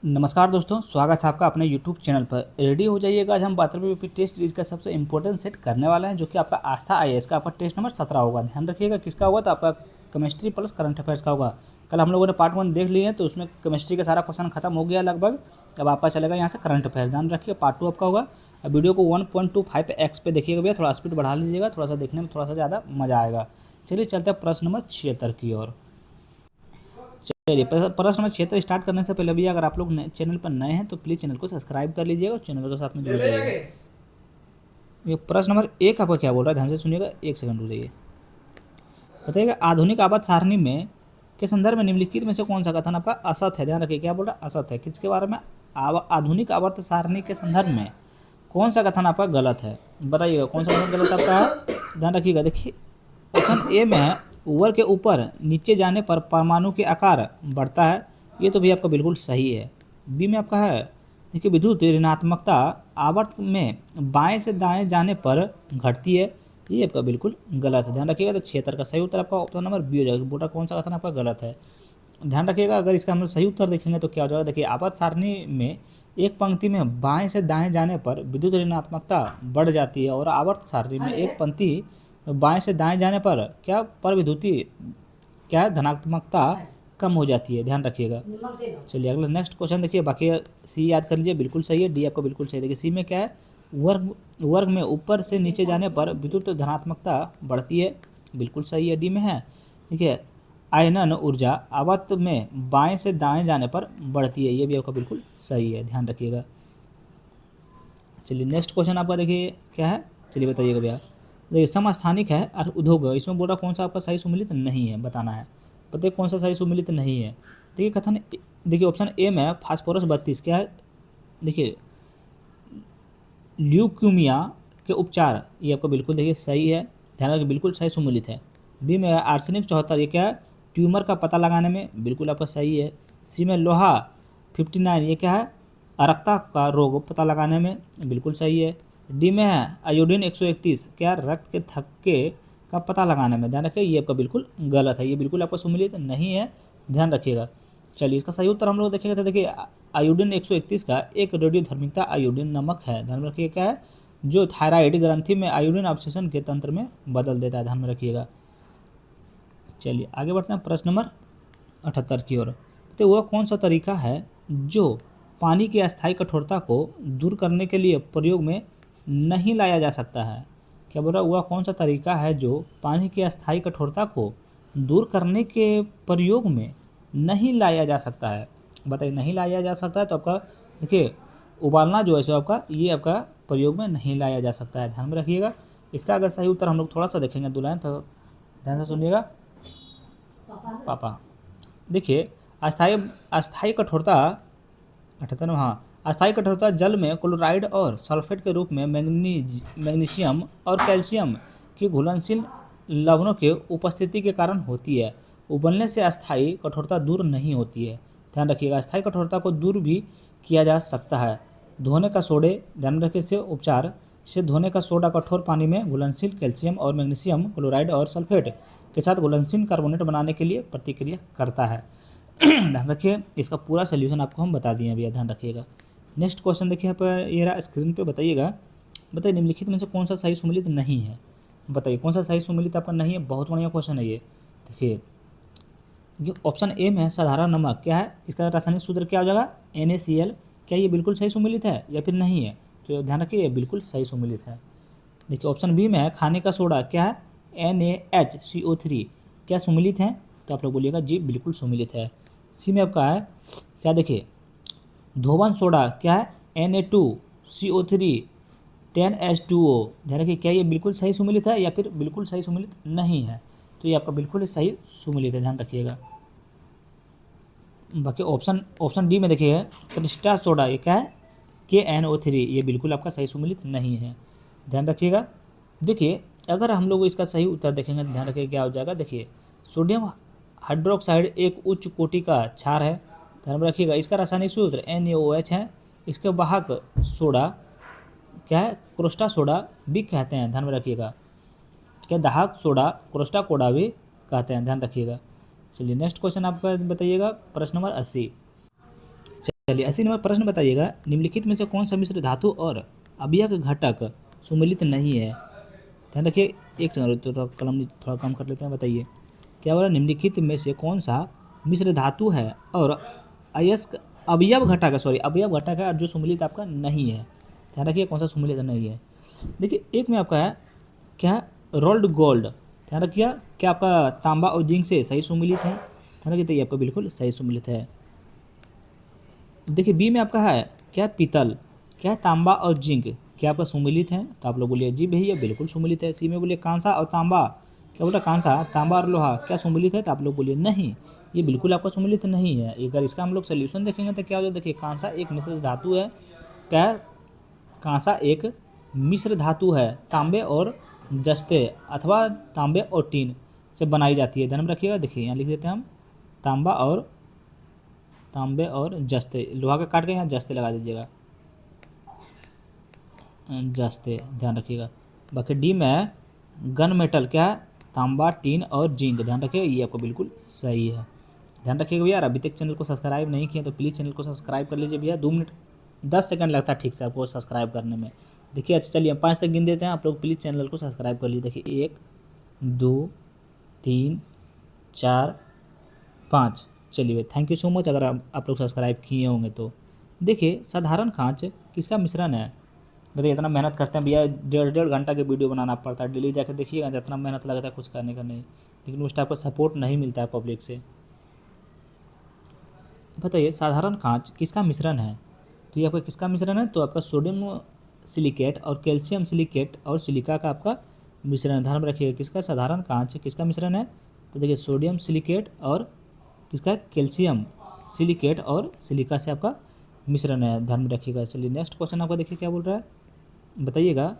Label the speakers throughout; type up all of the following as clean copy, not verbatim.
Speaker 1: नमस्कार दोस्तों, स्वागत है आपका अपने YouTube चैनल पर। रेडी हो जाइएगा। आज हम 12वीं यूपी टेस्ट सीरीज का सबसे इंपॉर्टेंट सेट करने वाले हैं, जो कि आपका आस्था आईएएस का आपका टेस्ट नंबर 17 होगा। ध्यान रखिएगा किसका होगा, तो आपका केमिस्ट्री प्लस करंट अफेयर्स का होगा। कल हम लोगों ने पार्ट 1 देख लिए हैं, तो उसमें केमिस्ट्री का सारा क्वेश्चन खत्म हो गया लगभग। अब आपका चलेगा यहाँ से करंट अफेयर्स। ध्यान रखिए पार्ट 2 आपका होगा। अब वीडियो को 1.25x पे देखिएगा भैया, थोड़ा स्पीड बढ़ा लीजिएगा, थोड़ा सा देखने में थोड़ा सा ज़्यादा मज़ा आएगा। चलिए चलते हैं प्रश्न नंबर 76 की ओर। चलिए प्रश्न नंबर 76 स्टार्ट करने से पहले भी अगर आप लोग चैनल पर नए हैं तो प्लीज़ चैनल को सब्सक्राइब कर लीजिएगा और चैनल के साथ में जुड़ जाइएगा। ये प्रश्न नंबर 1 आपका क्या बोल रहा है, ध्यान से सुनिएगा, 1 सेकंड रुक जाइए। बताइएगा आधुनिक आवर्त सारणी में के संदर्भ में निम्नलिखित में से कौन सा कथन आपका असत है। ध्यान रखिए क्या बोल रहा है, असत है। किसके बारे में, आधुनिक आवर्त सारणी के संदर्भ में कौन सा कथन आपका गलत है, बताइएगा कौन सा कथन गलत आपका है। ध्यान रखिएगा। देखिए ऑप्शन ए में है ऊपर के ऊपर नीचे जाने पर परमाणु के आकार बढ़ता है, ये तो भी आपका बिल्कुल सही है। बी में आपका है देखिए विद्युत ऋणात्मकता आवर्त में बाएं से दाएं जाने पर घटती है, ये आपका बिल्कुल गलत है। ध्यान रखिएगा। तो 76 का सही उत्तर आपका ऑप्शन नंबर बी हो जाएगा। बोला कौन सा कथन आपका गलत है। ध्यान रखिएगा अगर इसका हम लोग सही उत्तर देखेंगे तो क्या हो जाएगा। देखिए आवर्त सारणी में एक पंक्ति में बाएं से दाएं जाने पर विद्युत ऋणात्मकता बढ़ जाती है, और आवर्त सारणी में एक पंक्ति बाएं से दाएं जाने पर क्या पर विद्युती क्या है धनात्मकता कम हो जाती है। ध्यान रखिएगा। चलिए अगला नेक्स्ट क्वेश्चन देखिए। बाकी सी याद कर लीजिए, बिल्कुल सही है। डी आपका बिल्कुल सही है। देखिए सी में क्या है, वर्ग में ऊपर से नीचे जाने पर विद्युत धनात्मकता बढ़ती है, बिल्कुल सही है। डी में है देखिए आयनन ऊर्जा आवर्त में बाएं से दाएं जाने पर बढ़ती है, ये भी आपका बिल्कुल सही है। ध्यान रखिएगा। चलिए नेक्स्ट क्वेश्चन आपका देखिए क्या है, चलिए बताइएगा भैया। देखिए समस्थानिक है और उद्योग है, इसमें बोल रहा कौन सा आपका सही सुमिलित नहीं है, बताना है। बताइए कौन सा सही सुमिलित नहीं है। देखिए कथन देखिए ऑप्शन ए में फास्फोरस 32 क्या है, देखिए ल्यूकीमिया के उपचार, ये आपको बिल्कुल देखिए सही है। ध्यान रखिए बिल्कुल सही सुमिलित है। बी में आर्सेनिक 74, ये क्या है ट्यूमर का पता लगाने में, बिल्कुल आपका सही है। सी में लोहा 59, ये क्या है अरक्ता का रोग पता लगाने में, बिल्कुल सही है। डी में है आयोडीन 131, क्या रक्त के थक्के का पता लगाने में। ध्यान रखिए ये आपका बिल्कुल गलत है, ये बिल्कुल आपका सुमिलित नहीं है। ध्यान रखिएगा। चलिए इसका सही उत्तर हम लोग देखेंगे तो देखिए आयोडीन 131 का एक रेडियोधर्मिता आयोडीन नमक है। ध्यान में रखिए क्या है, जो थायराइड ग्रंथि में आयोडीन अवशोषण के तंत्र में बदल देता है। ध्यान में रखिएगा। चलिए आगे बढ़ते हैं प्रश्न नंबर 78 की ओर। तो वह कौन सा तरीका है जो पानी की अस्थायी कठोरता को दूर करने के लिए प्रयोग में नहीं लाया जा सकता है। क्या बोल रहा है, वह कौन सा तरीका है जो पानी की अस्थायी कठोरता को दूर करने के प्रयोग में नहीं लाया जा सकता है। बताइए नहीं लाया जा सकता है तो आपका देखिए उबालना जो है सो आपका ये आपका प्रयोग में नहीं लाया जा सकता है। ध्यान में रखिएगा। इसका अगर सही उत्तर हम लोग थोड़ा सा देखेंगे दुलान, तो ध्यान से सुनिएगा पापा। देखिए अस्थायी अस्थायी कठोरता 78 में, हाँ अस्थायी कठोरता जल में क्लोराइड और सल्फेट के रूप में मैग्नीशियम और कैल्शियम की घुलनशील लवणों के उपस्थिति के कारण होती है। उबलने से अस्थायी कठोरता दूर नहीं होती है। ध्यान रखिएगा अस्थायी कठोरता को दूर भी किया जा सकता है। धोने का सोडे, ध्यान रखिए से उपचार से धोने का सोडा कठोर पानी में घुलनशील कैल्शियम और मैग्नीशियम क्लोराइड और सल्फेट के साथ घुलनशील कार्बोनेट बनाने के लिए प्रतिक्रिया करता है। ध्यान रखिए इसका पूरा सोल्यूशन आपको हम बता दिए भैया, ध्यान रखिएगा। नेक्स्ट क्वेश्चन देखिए यहाँ पर ये रहा स्क्रीन पे, बताइएगा। बताइए निम्नलिखित में से कौन सा सही सुमिलित नहीं है, बताइए कौन सा सही सुमिलित आपका नहीं है। बहुत बढ़िया क्वेश्चन है ये। देखिए ये ऑप्शन ए में है साधारण नमक, क्या है इसका रासायनिक सूत्र क्या हो जाएगा NaCl, क्या ये बिल्कुल सही सुमिलित है या फिर नहीं है। तो ध्यान रखिए ये बिल्कुल सही सुमिलित है। देखिए ऑप्शन बी में है खाने का सोडा, क्या है NaHCO3, क्या सुमिलित है, तो आप लोग बोलिएगा जी बिल्कुल सुमिलित है। सी में आपका है क्या, देखिए धोवन सोडा, क्या है Na2CO3 10H2O। ध्यान रखिए क्या ये बिल्कुल सही सुमिलित है या फिर बिल्कुल सही सुमिलित नहीं है, तो ये आपका बिल्कुल सही सुमिलित है। ध्यान रखिएगा। बाकी ऑप्शन डी में देखिए क्रिस्टा सोडा, ये क्या है KNO3, ये बिल्कुल आपका सही सुमिलित नहीं है। ध्यान रखिएगा। देखिए अगर हम लोग इसका सही उत्तर देखेंगे ध्यान रखिए क्या हो जाएगा। देखिए सोडियम हाइड्रोक्साइड एक उच्च कोटि का क्षार है। ध्यान रखिएगा इसका रासायनिक सूत्र NaOH है। इसके वाहक सोडा क्या है क्रोस्टा सोडा भी कहते हैं। ध्यान में रखिएगा क्या दाहक सोडा क्रोस्टा कोडा भी कहते हैं। ध्यान रखिएगा। चलिए नेक्स्ट क्वेश्चन आपका बताइएगा प्रश्न नंबर 80। चलिए 80 नंबर प्रश्न बताइएगा, निम्नलिखित में से कौन सा मिश्र धातु और अवयव घटक सुमेलित नहीं है। ध्यान रखिए, एक सेकंड तो कलम थोड़ा कम कर लेते हैं। बताइए क्या बोला, निम्नलिखित में से कौन सा मिश्र धातु है और अयस्क अवयव घटक है, सॉरी अवयव घटक है और जो सुमेलित आपका नहीं है। ध्यान रखिए कौन सा सुमेलित नहीं है। देखिए एक में आपका है क्या, रोल्ड गोल्ड। ध्यान रखिए क्या आपका तांबा और जिंक से सही सुमेलित है। ध्यान रखिए तो ये आपका बिल्कुल सही सुमेलित है। देखिए बी में आपका है क्या, पीतल। क्या है, तांबा और जिंक क्या आपका सुमेलित है, तो आप लोग बोलिए जी भैया बिल्कुल सुमेलित है। सी में बोलिए कांसा और तांबा, क्या बोला कांसा तांबा और लोहा क्या सुमेलित है, तो आप लोग बोलिए नहीं, ये बिल्कुल आपका सुमेलित नहीं है। अगर इसका हम लोग सोल्यूशन देखेंगे तो क्या हो जाए, देखिए कांसा एक मिश्र धातु है। क्या है? कांसा एक मिश्र धातु है, तांबे और जस्ते अथवा तांबे और टीन से बनाई जाती है। ध्यान में रखिएगा, देखिए यहाँ लिख देते हैं हम तांबे और जस्ते, लोहा का काट के यहाँ जस्ते लगा दीजिएगा, जस्ते। ध्यान रखिएगा। बाकी डी में गन मेटल क्या है, तांबा टीन और जिंक। ध्यान रखिएगा ये आपको बिल्कुल सही है। ध्यान रखिएगा भैया, अभी तक चैनल को सब्सक्राइब नहीं किया तो प्लीज़ चैनल को सब्सक्राइब कर लीजिए भैया। 2 मिनट 10 सेकंड लगता है ठीक से आपको सब्सक्राइब करने में। देखिए अच्छा चलिए हम 5 तक गिन देते हैं, आप लोग प्लीज़ चैनल को सब्सक्राइब कर लीजिए। देखिए 1 2 3 4 5। चलिए थैंक यू सो मच अगर आप लोग सब्सक्राइब किए होंगे तो। देखिए साधारण कांच किसका मिश्रण है। देखिए इतना मेहनत करते हैं भैया, 1.5 घंटा के वीडियो बनाना पड़ता है, डेली जाकर देखिएगा इतना मेहनत लगता है कुछ करने का नहीं, लेकिन उस टाइप का सपोर्ट नहीं मिलता है पब्लिक से। बताइए साधारण कांच किसका मिश्रण है, तो ये आपका किसका मिश्रण है, तो आपका सोडियम सिलिकेट और कैल्शियम सिलिकेट और सिलिका का आपका मिश्रण। ध्यान में रखिएगा किसका, साधारण कांच किसका मिश्रण है, तो देखिए सोडियम सिलिकेट और किसका, कैल्शियम सिलिकेट और सिलिका से आपका मिश्रण है। ध्यान में रखिएगा। चलिए नेक्स्ट क्वेश्चन आपका देखिए क्या बोल रहा है, बताइएगा।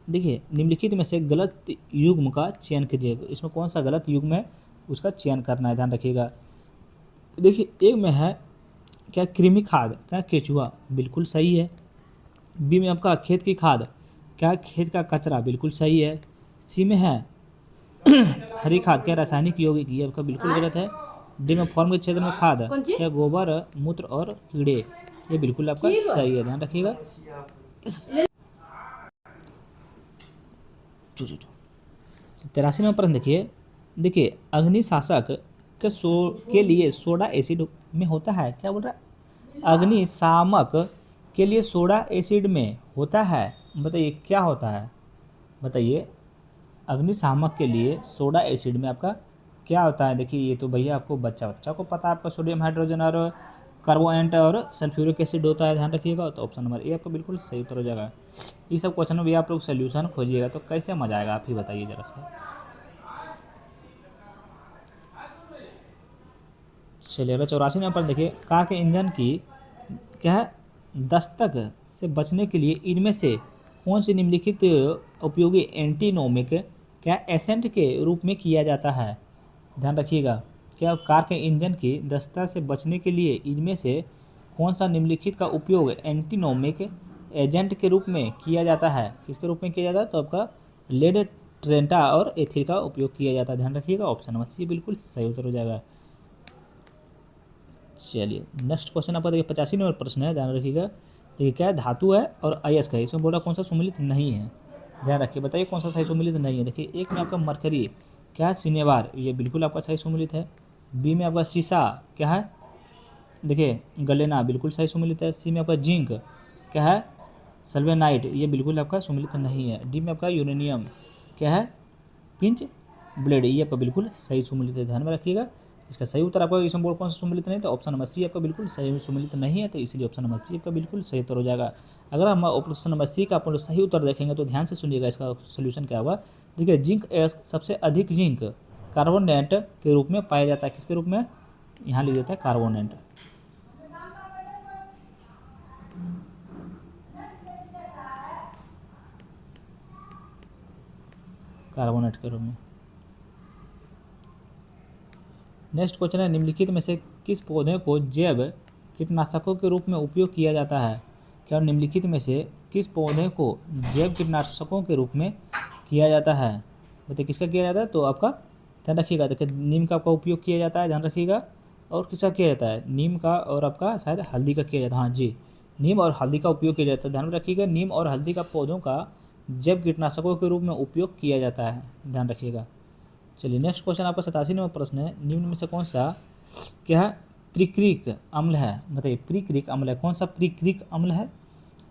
Speaker 1: देखिए निम्नलिखित में से गलत युग्म का चयन कीजिए, इसमें कौन सा गलत युग्म है उसका चयन करना है। ध्यान रखिएगा। देखिए एक में है क्या, कृमि खाद क्या केचुआ, बिल्कुल सही है। बी में आपका खेत की खाद क्या, खेत का कचरा, बिल्कुल सही है। सी में है हरी खाद क्या, रासायनिक यौगिक, ये आपका बिल्कुल गलत है। डी में फॉर्म के क्षेत्र में खाद क्या, गोबर मूत्र और कीड़े, ये बिल्कुल आपका सही है। ध्यान रखिएगा। जो 83 नंबर प्रश्न देखिए। देखिए अग्निशासक के लिए सोडा एसिड में होता है, क्या बोल रहा है, अग्निशामक के लिए सोडा एसिड में होता है। बताइए क्या होता है, बताइए अग्निशामक के लिए सोडा एसिड में आपका क्या होता है। देखिए ये तो भैया आपको बच्चा को पता है, आपका सोडियम हाइड्रोजन और कार्बोनेट और सल्फ्यूरिक एसिड होता है। ध्यान रखिएगा। तो ऑप्शन नंबर ए आपका बिल्कुल सही उत्तर हो जाएगा। ये सब क्वेश्चन में भी आप लोग सोल्यूशन खोजिएगा तो कैसे मजा आएगा, आप ही बताइए जरा सा। चलिए अगर 84 नंबर पर देखिए, कार के इंजन की क्या है, दस्तक से बचने के लिए इनमें से कौन सी निम्नलिखित उपयोगी एंटीनोमिक क्या एसेंट के रूप में किया जाता है। ध्यान रखिएगा। क्या कार के इंजन की दस्तक से बचने के लिए इनमें से कौन सा निम्नलिखित का उपयोग एंटीनोमिक एजेंट के रूप में किया जाता है, किसके रूप में किया जाता है, तो आपका लेड ट्रेंटा और एथिल का उपयोग किया जाता है। ध्यान रखिएगा। ऑप्शन नंबर सी बिल्कुल सही उत्तर हो जाएगा। चलिए नेक्स्ट क्वेश्चन आपका देखिए 85 नंबर प्रश्न है। ध्यान रखिएगा। देखिए क्या है, धातु है और अयस्क है, इसमें बोला कौन सा सुमेलित नहीं है। ध्यान रखिए, बताइए कौन सा सही सुमेलित नहीं है। देखिए एक में आपका मरकरी क्या है, सिनेवार, ये बिल्कुल आपका सही सुमेलित है। बी में आपका शीशा क्या है, देखिए गलेना, बिल्कुल सही सुमेलित है। सी में आपका जिंक क्या है, सल्वेनाइट, ये बिल्कुल आपका सुमेलित नहीं है। डी में आपका यूरेनियम क्या है, पिंच ब्लेड, ये आपका बिल्कुल सही सुमेलित है। ध्यान में रखिएगा। इसका सही उत्तर आपका इसमें बोर्ड कौन सा सुमेलित नहीं, तो ऑप्शन नंबर सी आपका बिल्कुल सही सुमेलित नहीं है, तो इसलिए ऑप्शन नंबर सी आपका बिल्कुल सही उत्तर हो जाएगा। अगर हम ऑप्शन नंबर सी का आप लोग सही उत्तर देखेंगे तो ध्यान से सुनिएगा, इसका सोल्यूशन क्या होगा। देखिए जिंक एस्क सबसे अधिक जिंक कार्बोनेट के रूप में पाया जाता है, किसके रूप में, यहाँ लिख देता है कार्बोनेट। कार्बोनेट के रूप में। नेक्स्ट क्वेश्चन है, निम्नलिखित में से किस पौधे को जैव कीटनाशकों के रूप में उपयोग किया जाता है। क्या निम्नलिखित में से किस पौधे को जैव कीटनाशकों के रूप में किया जाता है, बताइए किसका किया जाता है, तो आपका ध्यान रखिएगा। देखिए नीम का आपका उपयोग किया जाता है, ध्यान रखिएगा। और किसका किया जाता है, नीम का और आपका शायद हल्दी का किया जाता है। हाँ जी, नीम और हल्दी का उपयोग किया जाता है। ध्यान में रखिएगा, नीम और हल्दी का पौधों का जैव कीटनाशकों के रूप में उपयोग किया जाता है, ध्यान रखिएगा। चलिए नेक्स्ट क्वेश्चन आपका 87 नंबर प्रश्न है, निम्न में से कौन सा क्या है प्रिक्रिक अम्ल है, बताइए प्रिक्रिक अम्ल है, कौन सा प्रिक्रिक अम्ल है।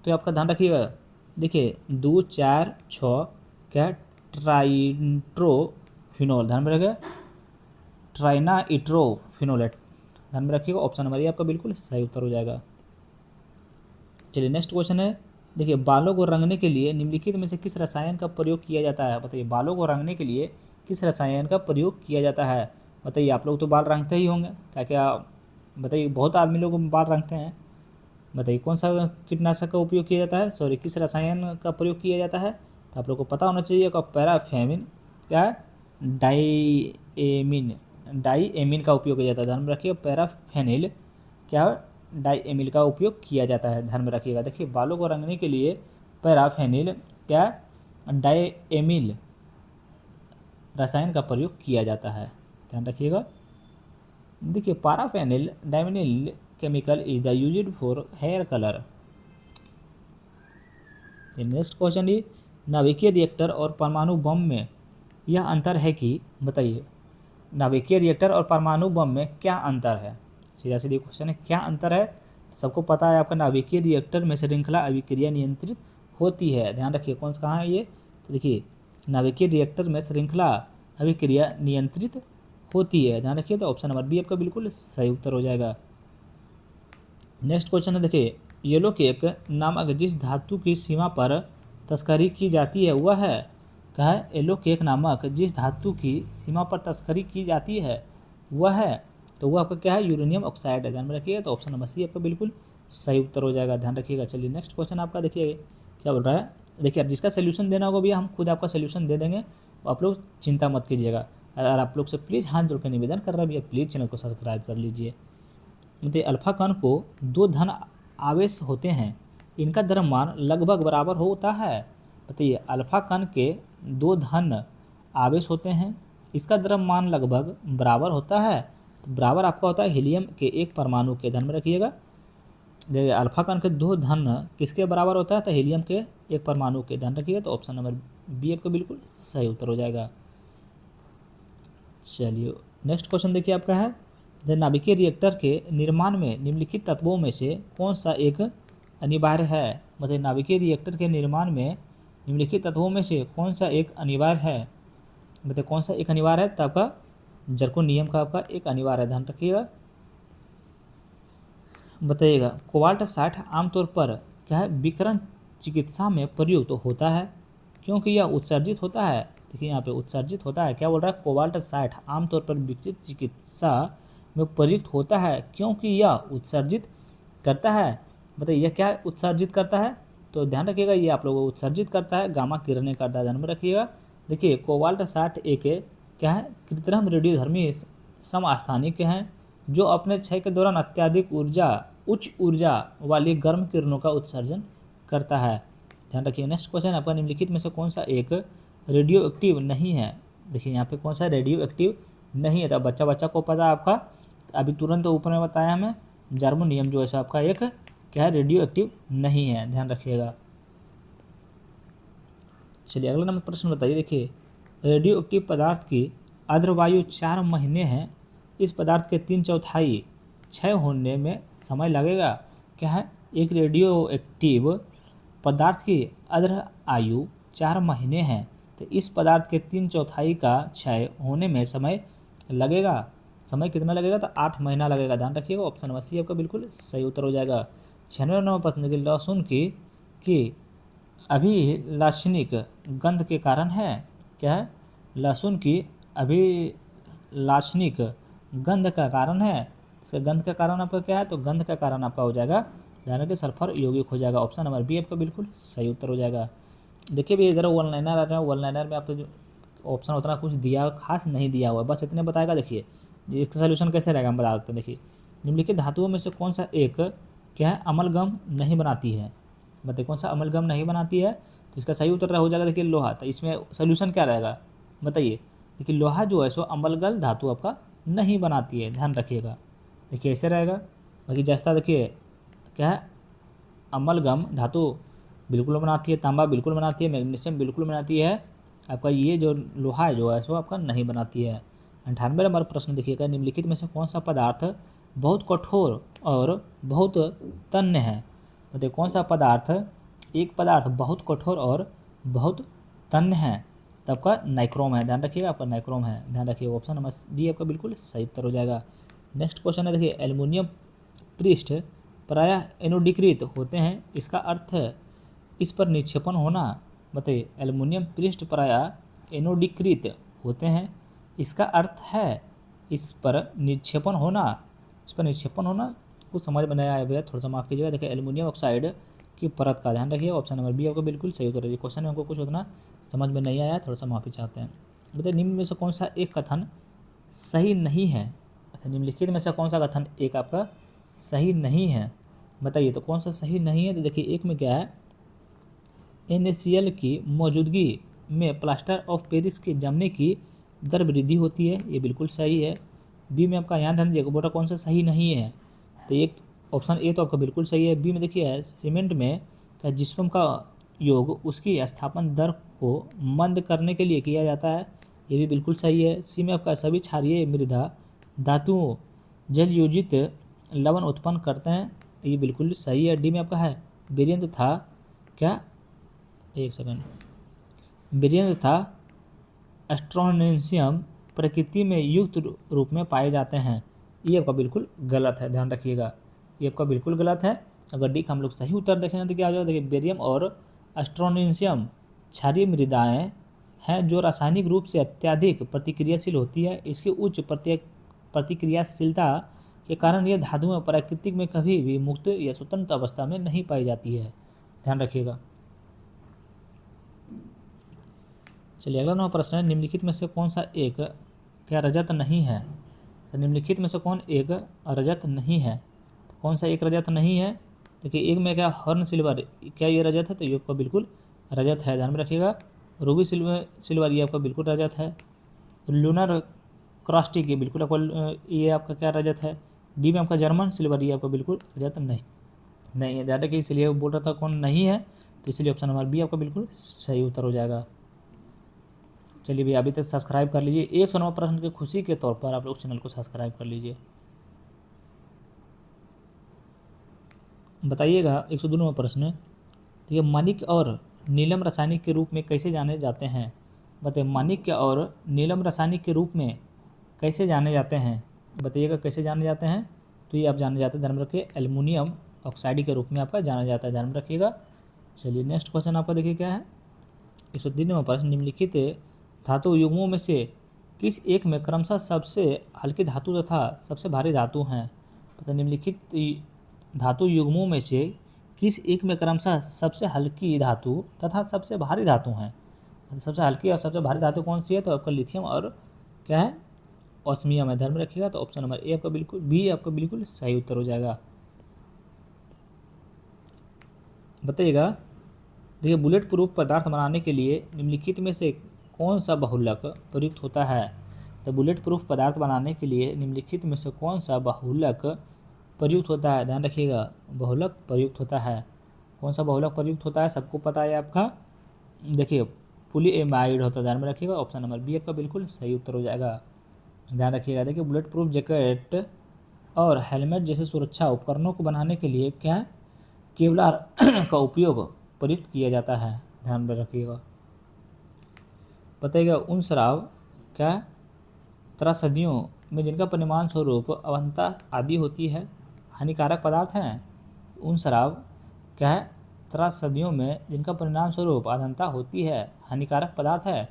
Speaker 1: तो आपका ध्यान रखिएगा, देखिए 2 4 6 क्या ट्राइट्रोफिनोल, ध्यान में रखिएगा ट्राइनाइट्रोफिनोलेट, ध्यान में रखिएगा। ऑप्शन नंबर ये आपका बिल्कुल सही उत्तर हो जाएगा। चलिए नेक्स्ट क्वेश्चन है, देखिए बालों को रंगने के लिए निम्नलिखित में से किस रसायन का प्रयोग किया जाता है, बताइए बालों को रंगने के लिए किस रसायन का प्रयोग किया जाता है। बताइए आप लोग तो बाल रंगते ही होंगे, क्या क्या बताइए, बहुत आदमी लोग बाल रंगते हैं। बताइए कौन सा कीटनाशक का उपयोग किया जाता है, सॉरी किस रसायन का प्रयोग किया जाता है। तो आप लोग को पता होना चाहिए आपका पैराफेमिन क्या है, डाईएमिन का उपयोग किया जाता है। ध्यान में रखिए पैराफेनिल क्या डाईएमिल का उपयोग किया जाता है, ध्यान में रखिएगा। देखिए बालों को रंगने के लिए पैराफेनिल क्या डाईएमिल रसायन का प्रयोग किया जाता है, ध्यान रखिएगा। देखिए paraphenyl diamine chemical is the used for hair colour. Next question है, नाभिकीय रिएक्टर और परमाणु बम में यह अंतर है कि, बताइए नाभिकीय रिएक्टर और परमाणु बम में क्या अंतर है। सीधा सीधी क्वेश्चन है, क्या अंतर है। सबको पता है आपका नाभिकीय रिएक्टर में श्रृंखला अभिक्रिया नियंत्रित होती है, ध्यान रखिए कौन सा कहाँ है ये। तो देखिए नाभिकीय रिएक्टर में श्रृंखला अभिक्रिया नियंत्रित होती है, ध्यान रखिए। तो ऑप्शन नंबर बी आपका बिल्कुल सही उत्तर हो जाएगा। नेक्स्ट क्वेश्चन है, देखिए येलो केक नामक जिस धातु की सीमा पर तस्करी की जाती है वह है, क्या है येलो केक नामक जिस धातु की सीमा पर तस्करी की जाती है वह है, तो वह आपका क्या है यूरेनियम ऑक्साइड है, ध्यान में रखिएगा। तो ऑप्शन नंबर सी आपका बिल्कुल सही उत्तर हो जाएगा, ध्यान रखिएगा। चलिए नेक्स्ट क्वेश्चन आपका देखिए क्या बोल रहा है, देखिए जिसका सोल्यूशन देना होगा भैया हम खुद आपका सोल्यूशन दे देंगे, आप लोग चिंता मत कीजिएगा। अगर आप लोग से प्लीज़ हाथ जोड़ कर निवेदन कर रहा है भैया, प्लीज़ चैनल को सब्सक्राइब कर लीजिए। मतलब अल्फा कण को 2 धन आवेश होते हैं, इनका द्रव्यमान लगभग बराबर होता है। बताइए अल्फा कण के 2 धन आवेश होते हैं, इसका द्रव्यमान लगभग बराबर होता है। तो बराबर आपका होता है हीलियम के 1 परमाणु के, ध्यान में रखिएगा। देखिए अल्फा कण के 2 धन किसके बराबर होता है, तो हीलियम के 1 परमाणु के, ध्यान रखिएगा। तो ऑप्शन नंबर बी आपका बिल्कुल सही उत्तर हो जाएगा। चलिए नेक्स्ट क्वेश्चन देखिए आपका है, नाभिकीय रिएक्टर के निर्माण में निम्नलिखित तत्वों में से कौन सा एक अनिवार्य है। मतलब नाभिकीय रिएक्टर के निर्माण में निम्नलिखित तत्वों में से कौन सा एक अनिवार्य है, मतलब कौन सा एक अनिवार्य है, तो आपका जर्कोनियम का आपका एक अनिवार्य है, ध्यान रखिएगा। बताइएगा कोबाल्ट 60 आमतौर पर क्या है विकिरण चिकित्सा में प्रयुक्त होता है क्योंकि यह उत्सर्जित होता है। देखिए यहाँ पे उत्सर्जित होता है, क्या बोल रहा है, कोबाल्ट 60 आमतौर पर विकसित चिकित्सा में प्रयुक्त होता है क्योंकि यह उत्सर्जित करता है। बताइए यह क्या उत्सर्जित करता है, तो ध्यान रखिएगा ये आप लोगों को उत्सर्जित करता है गामा किरणें करता है, ध्यान में रखिएगा। देखिए कोबाल्ट 60 एक क्या है कृत्रिम रेडियोधर्मी समस्थानिक हैं जो अपने क्षय के दौरान अत्यधिक उच्च ऊर्जा वाली गर्म किरणों का उत्सर्जन करता है, ध्यान रखिए। नेक्स्ट क्वेश्चन आपका निम्नलिखित में से कौन सा एक रेडियो एक्टिव नहीं है। देखिए यहाँ पे कौन सा रेडियो एक्टिव नहीं है, तो बच्चा को पता है आपका, अभी तुरंत ऊपर में बताया हमें जर्मोनियम जो है आपका एक क्या है रेडियो एक्टिव नहीं है, ध्यान रखिएगा। चलिए अगला नंबर प्रश्न बताइए, देखिए रेडियो एक्टिव पदार्थ की आर्द्रवायु 4 महीने है, इस पदार्थ के 3/4 क्षय होने में समय लगेगा। क्या है एक रेडियो एक्टिव पदार्थ की आर्द्र आयु 4 महीने है, तो इस पदार्थ के 3/4 का क्षय होने में समय लगेगा। समय कितना लगेगा, तो 8 महीना लगेगा, ध्यान रखिएगा। ऑप्शन नंबर सी आपका बिल्कुल सही उत्तर हो जाएगा। 96 नंबर प्रश्न की लहसुन की अभिलाषणिक गंध के कारण है, क्या है लहसुन की अभिलाषणिक गंध का कारण है। इसका गंध का कारण आपका क्या है, तो गंध का कारण आपका हो जाएगा ध्यान रखिए सल्फर यौगिक हो जाएगा। ऑप्शन नंबर बी आपका बिल्कुल सही उत्तर हो जाएगा। देखिए भी इधर वन लाइनर आ रहा है, वन लाइनर में आपको जो ऑप्शन उतना कुछ दिया खास नहीं दिया हुआ है, बस इतने बताएगा। देखिए इसका सोल्यूशन कैसे रहेगा हम बता देते हैं। देखिए निम्नलिखित धातुओं में से कौन सा एक क्या है अमलगम नहीं बनाती है, बताइए कौन सा अमलगम नहीं बनाती है, तो इसका सही उत्तर हो जाएगा देखिए लोहा। तो इसमें सोल्यूशन क्या रहेगा बताइए। देखिए लोहा जो है सो अम्लगल धातु आपका नहीं बनाती है, ध्यान रखिएगा। देखिए ऐसे रहेगा। बाकी जस्ता देखिए क्या है, अमलगम धातु बिल्कुल बनाती है, तांबा बिल्कुल बनाती है, मैग्नीशियम बिल्कुल बनाती है, आपका ये जो लोहा है जो है सो आपका नहीं बनाती है। 98 नंबर प्रश्न देखिएगा, निम्नलिखित में से कौन सा पदार्थ बहुत कठोर और बहुत तन्य है। बताइए कौन सा पदार्थ, एक पदार्थ बहुत कठोर और बहुत तन्य है, तो आपका नाइक्रोम है। ध्यान रखिएगा, आपका नाइक्रोम है, ध्यान रखिएगा। ऑप्शन नंबर डी आपका बिल्कुल सही उत्तर हो जाएगा। नेक्स्ट क्वेश्चन है देखिए, एल्युमिनियम पृष्ठ प्रायः एनोडीकृत होते हैं, इसका अर्थ है इस पर निक्षेपण होना। बताइए एल्युमिनियम पृष्ठ प्रायः एनोडीकृत होते हैं, इसका अर्थ है इस पर निक्षेपण होना। इस पर निक्षेपण होना कुछ समझ में नहीं आया भैया, थोड़ा सा माफ कीजिएगा। देखिए एल्युमिनियम ऑक्साइड की परत का ध्यान रखिए। ऑप्शन नंबर बी आपको बिल्कुल सही उत्तर है। क्वेश्चन में हमको कुछ उतना समझ में नहीं आया, थोड़ा सा माफी चाहते हैं। बताइए निम्न में से कौन सा एक कथन सही नहीं है। अच्छा, निम्नलिखित में से कौन सा कथन एक आपका सही नहीं है, बताइए तो कौन सा सही नहीं है। तो देखिए एक में क्या है, NaCl की मौजूदगी में प्लास्टर ऑफ पेरिस के जमने की दर वृद्धि होती है, ये बिल्कुल सही है। बी में आपका यहाँ ध्यान दीजिएगा, बोला कौन सा सही नहीं है, तो एक ऑप्शन ए तो आपका बिल्कुल सही है। बी में देखिए सीमेंट में का जिस्म का योग उसकी स्थापन दर को मंद करने के लिए किया जाता है, ये भी बिल्कुल सही है। सी में आपका सभी क्षारीय मृदा धातुओं जल योजित लवण उत्पन्न करते हैं, ये बिल्कुल सही है। डी में आपका है बेरियम तथा क्या, एक सेकंड, बेरियम तथा एस्ट्रोनेशियम प्रकृति में युक्त रूप में पाए जाते हैं, ये आपका बिल्कुल गलत है, ध्यान रखिएगा, ये आपका बिल्कुल गलत है। अगर डी का हम लोग सही उत्तर देखेंगे तो क्या आ जाएगा, देखिए बेरियम और एस्ट्रोनेशियम क्षारीय मृदाएं हैं जो रासायनिक रूप से अत्यधिक प्रतिक्रियाशील होती है, इसकी उच्च प्रतिक्रियाशीलता के कारण ये धातुएं प्राकृतिक में कभी भी मुक्त या स्वतंत्र अवस्था में नहीं पाई जाती है, ध्यान रखिएगा। चलिए अगला नंबर प्रश्न है, निम्नलिखित में से कौन सा एक क्या रजत नहीं है। तो निम्नलिखित में से कौन एक रजत नहीं है, तो कौन सा एक रजत नहीं है। देखिए एक में क्या हॉर्न सिल्वर, क्या ये रजत है, तो ये आपका बिल्कुल रजत है, ध्यान में रखिएगा। रूबी सिल्वर ये आपका बिल्कुल रजत है। लूनर क्रॉस्टिक ये बिल्कुल आपका ये आपका क्या रजत है। डी में आपका जर्मन सिल्वर ये आपका बिल्कुल रजत नहीं है, ध्यान रखिए, इसलिए बोल रहा था कौन नहीं है, तो इसलिए ऑप्शन नंबर बी आपका बिल्कुल सही उत्तर हो जाएगा। चलिए भैया अभी तक सब्सक्राइब कर लीजिए, 109 प्रश्न की खुशी के तौर पर आप लोग चैनल को सब्सक्राइब कर लीजिए। बताइएगा 102 नंबर प्रश्न, तो ये माणिक्य और नीलम रासायनिक के रूप में कैसे जाने जाते हैं। बताइए माणिक्य और नीलम रासायनिक के रूप में कैसे जाने जाते हैं, बताइएगा कैसे जाने जाते हैं। तो ये आप जाने जाते हैं, ध्यान में रखिए, एल्युमिनियम ऑक्साइड के रूप में आपका जाना जाता है, ध्यान में रखिएगा। चलिए नेक्स्ट क्वेश्चन आपका देखिए क्या है, 103 नंबर प्रश्न, निम्नलिखित धातु युग्मों में से किस एक में क्रमशः सबसे हल्की धातु तथा सबसे भारी धातु हैं। पता निम्नलिखित धातु युग्मों में से किस एक में क्रमशः सबसे हल्की धातु तथा सबसे भारी धातु हैं। सबसे हल्की और सबसे भारी धातु कौन सी है, तो आपका लिथियम और क्या है ऑस्मियम है, ध्यान में रखिएगा। तो ऑप्शन नंबर ए आपका बिल्कुल, बी आपका बिल्कुल सही उत्तर हो जाएगा। बताइएगा देखिए बुलेट प्रूफ पदार्थ बनाने के लिए निम्नलिखित में से कौन सा बहुलक प्रयुक्त होता है। तो बुलेट प्रूफ पदार्थ बनाने के लिए निम्नलिखित में से कौन सा बहुलक प्रयुक्त होता है, ध्यान रखिएगा, बहुलक प्रयुक्त होता है। कौन सा बहुलक प्रयुक्त होता है, सबको पता है आपका, देखिए पॉलीएमाइड होता है, ध्यान में रखिएगा। ऑप्शन नंबर बी आपका बिल्कुल सही उत्तर हो जाएगा, ध्यान रखिएगा। देखिए बुलेट प्रूफ जैकेट और हेलमेट जैसे सुरक्षा उपकरणों को बनाने के लिए क्या केवलार का उपयोग प्रयुक्त किया जाता है, ध्यान में रखिएगा। बताइएगा उन शराब क्या त्रासदियों में जिनका परिणाम स्वरूप अवंता आदि होती है हानिकारक पदार्थ हैं। उन शराब क्या है त्रासदियों में जिनका परिणाम स्वरूप अधंता होती है हानिकारक पदार्थ है।